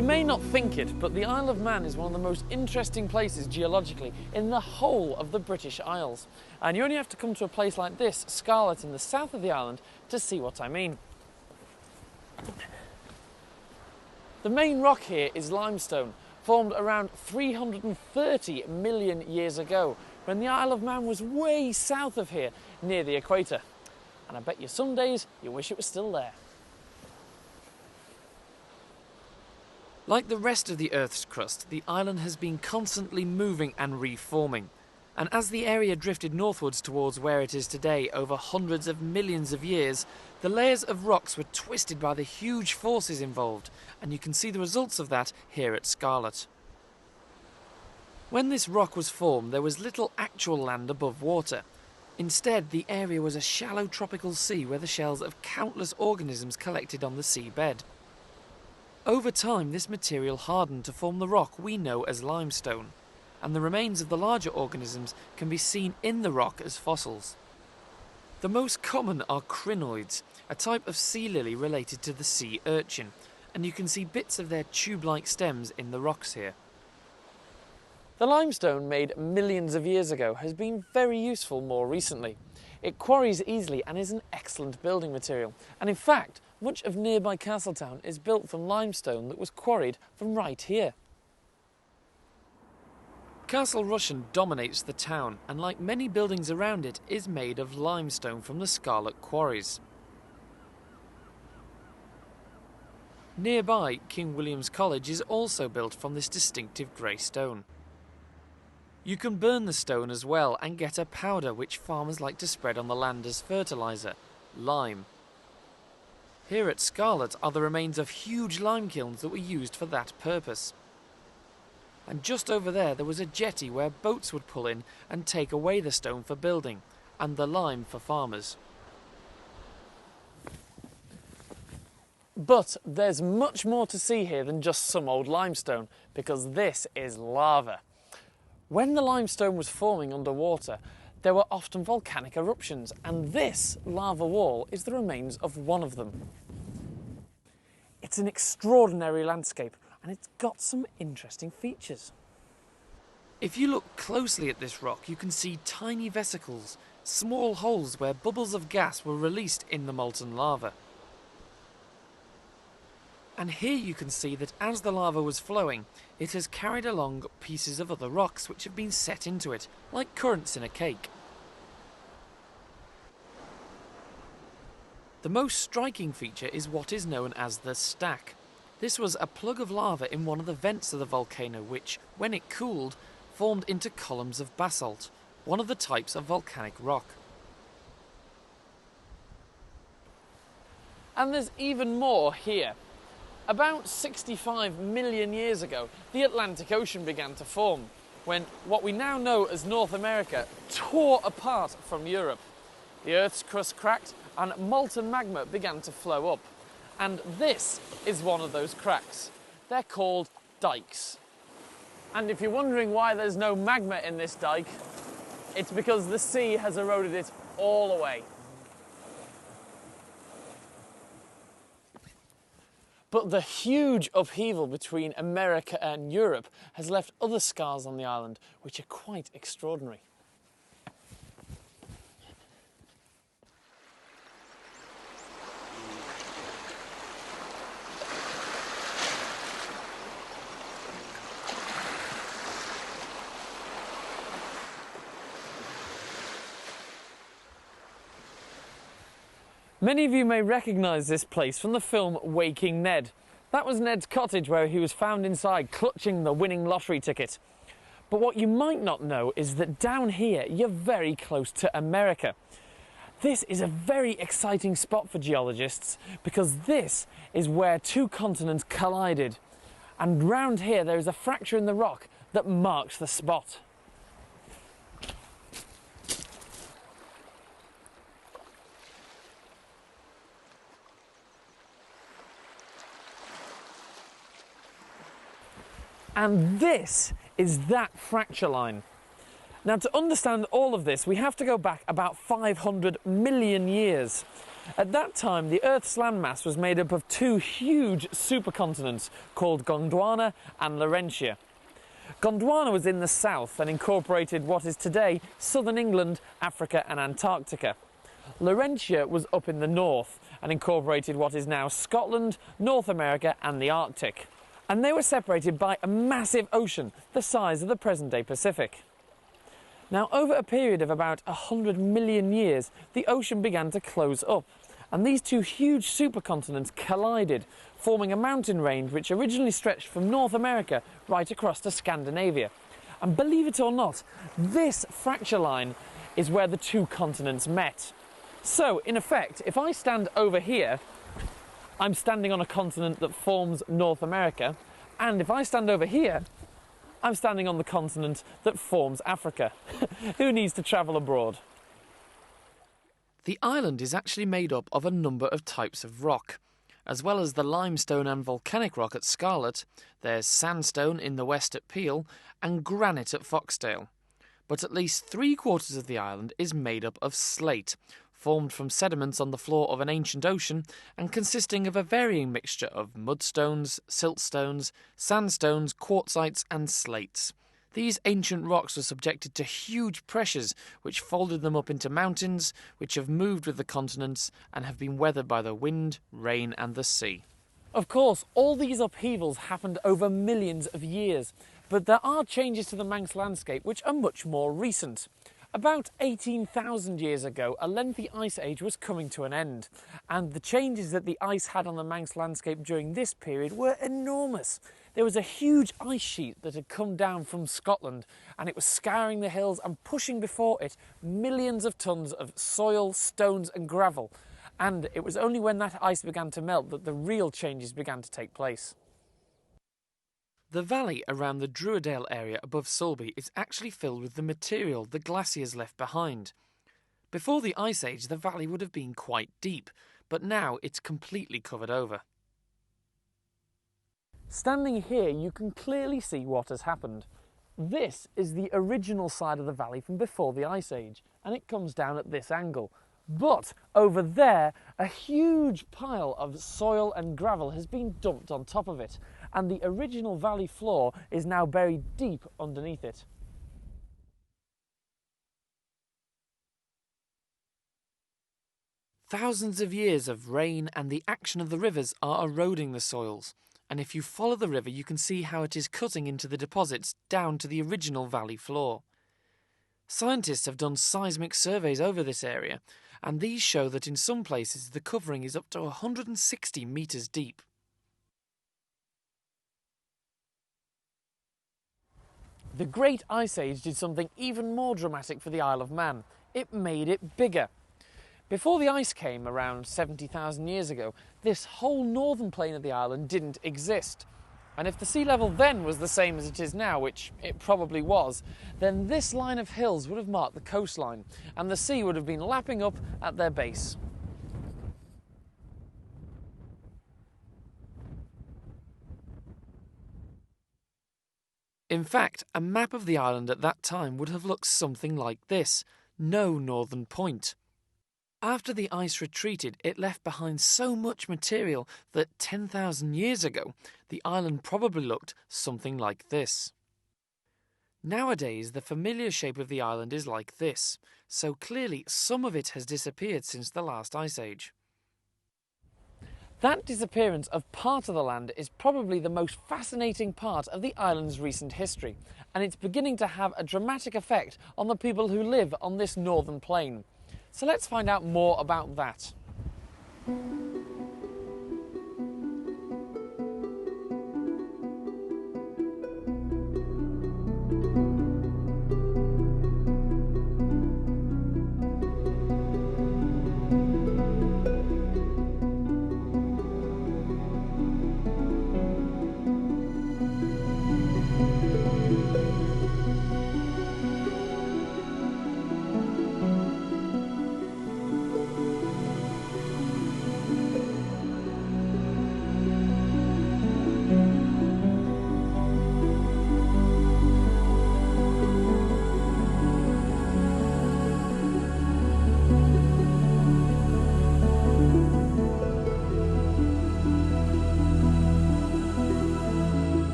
You may not think it, but the Isle of Man is one of the most interesting places geologically in the whole of the British Isles. And you only have to come to a place like this, Scarlett, in the south of the island, to see what I mean. The main rock here is limestone, formed around 330 million years ago, when the Isle of Man was way south of here, near the equator. And I bet you some days you wish it was still there. Like the rest of the Earth's crust, the island has been constantly moving and reforming. And as the area drifted northwards towards where it is today over hundreds of millions of years, the layers of rocks were twisted by the huge forces involved, and you can see the results of that here at Scarlett. When this rock was formed, there was little actual land above water. Instead, the area was a shallow tropical sea where the shells of countless organisms collected on the seabed. Over time, this material hardened to form the rock we know as limestone, and the remains of the larger organisms can be seen in the rock as fossils. The most common are crinoids, a type of sea lily related to the sea urchin, and you can see bits of their tube-like stems in the rocks here. The limestone made millions of years ago has been very useful more recently. It quarries easily and is an excellent building material, and in fact, much of nearby Castletown is built from limestone that was quarried from right here. Castle Rushen dominates the town, and like many buildings around it, is made of limestone from the Scarlett quarries. Nearby, King William's College is also built from this distinctive grey stone. You can burn the stone as well and get a powder which farmers like to spread on the land as fertiliser, lime. Here at Scarlett are the remains of huge lime kilns that were used for that purpose. And just over there was a jetty where boats would pull in and take away the stone for building, and the lime for farmers. But there's much more to see here than just some old limestone, because this is lava. When the limestone was forming underwater, there were often volcanic eruptions, and this lava wall is the remains of one of them. It's an extraordinary landscape, and it's got some interesting features. If you look closely at this rock, you can see tiny vesicles, small holes where bubbles of gas were released in the molten lava. And here you can see that as the lava was flowing, it has carried along pieces of other rocks which have been set into it, like currants in a cake. The most striking feature is what is known as the stack. This was a plug of lava in one of the vents of the volcano which, when it cooled, formed into columns of basalt, one of the types of volcanic rock. And there's even more here. About 65 million years ago, the Atlantic Ocean began to form, when what we now know as North America tore apart from Europe. The Earth's crust cracked and molten magma began to flow up. And this is one of those cracks. They're called dikes. And if you're wondering why there's no magma in this dike, it's because the sea has eroded it all away. But the huge upheaval between America and Europe has left other scars on the island, which are quite extraordinary. Many of you may recognise this place from the film Waking Ned. That was Ned's cottage where he was found inside clutching the winning lottery ticket. But what you might not know is that down here you're very close to America. This is a very exciting spot for geologists because this is where two continents collided. And round here there is a fracture in the rock that marks the spot. And this is that fracture line. Now, to understand all of this, we have to go back about 500 million years. At that time, the Earth's landmass was made up of two huge supercontinents called Gondwana and Laurentia. Gondwana was in the south and incorporated what is today southern England, Africa and Antarctica. Laurentia was up in the north and incorporated what is now Scotland, North America and the Arctic. And they were separated by a massive ocean, the size of the present-day Pacific. Now, over a period of about 100 million years, the ocean began to close up, and these two huge supercontinents collided, forming a mountain range which originally stretched from North America right across to Scandinavia. And believe it or not, this fracture line is where the two continents met. So, in effect, if I stand over here, I'm standing on a continent that forms North America, and if I stand over here, I'm standing on the continent that forms Africa. Who needs to travel abroad? The island is actually made up of a number of types of rock. As well as the limestone and volcanic rock at Scarlett, there's sandstone in the west at Peel and granite at Foxdale. But at least 3/4 of the island is made up of slate, formed from sediments on the floor of an ancient ocean and consisting of a varying mixture of mudstones, siltstones, sandstones, quartzites and slates. These ancient rocks were subjected to huge pressures which folded them up into mountains which have moved with the continents and have been weathered by the wind, rain and the sea. Of course, all these upheavals happened over millions of years, but there are changes to the Manx landscape which are much more recent. About 18,000 years ago, a lengthy ice age was coming to an end, and the changes that the ice had on the Manx landscape during this period were enormous. There was a huge ice sheet that had come down from Scotland, and it was scouring the hills and pushing before it millions of tons of soil, stones and gravel. And it was only when that ice began to melt that the real changes began to take place. The valley around the Druidale area above Sulby is actually filled with the material the glaciers left behind. Before the Ice Age, the valley would have been quite deep, but now it's completely covered over. Standing here, you can clearly see what has happened. This is the original side of the valley from before the Ice Age, and it comes down at this angle. But over there, a huge pile of soil and gravel has been dumped on top of it, and the original valley floor is now buried deep underneath it. Thousands of years of rain and the action of the rivers are eroding the soils, and if you follow the river you can see how it is cutting into the deposits down to the original valley floor. Scientists have done seismic surveys over this area, and these show that in some places the covering is up to 160 metres deep. The Great Ice Age did something even more dramatic for the Isle of Man. It made it bigger. Before the ice came around 70,000 years ago, this whole northern plain of the island didn't exist. And if the sea level then was the same as it is now, which it probably was, then this line of hills would have marked the coastline, and the sea would have been lapping up at their base. In fact, a map of the island at that time would have looked something like this: no northern point. After the ice retreated, it left behind so much material that 10,000 years ago, the island probably looked something like this. Nowadays, the familiar shape of the island is like this, so clearly some of it has disappeared since the last ice age. That disappearance of part of the land is probably the most fascinating part of the island's recent history, and it's beginning to have a dramatic effect on the people who live on this northern plain. So let's find out more about that.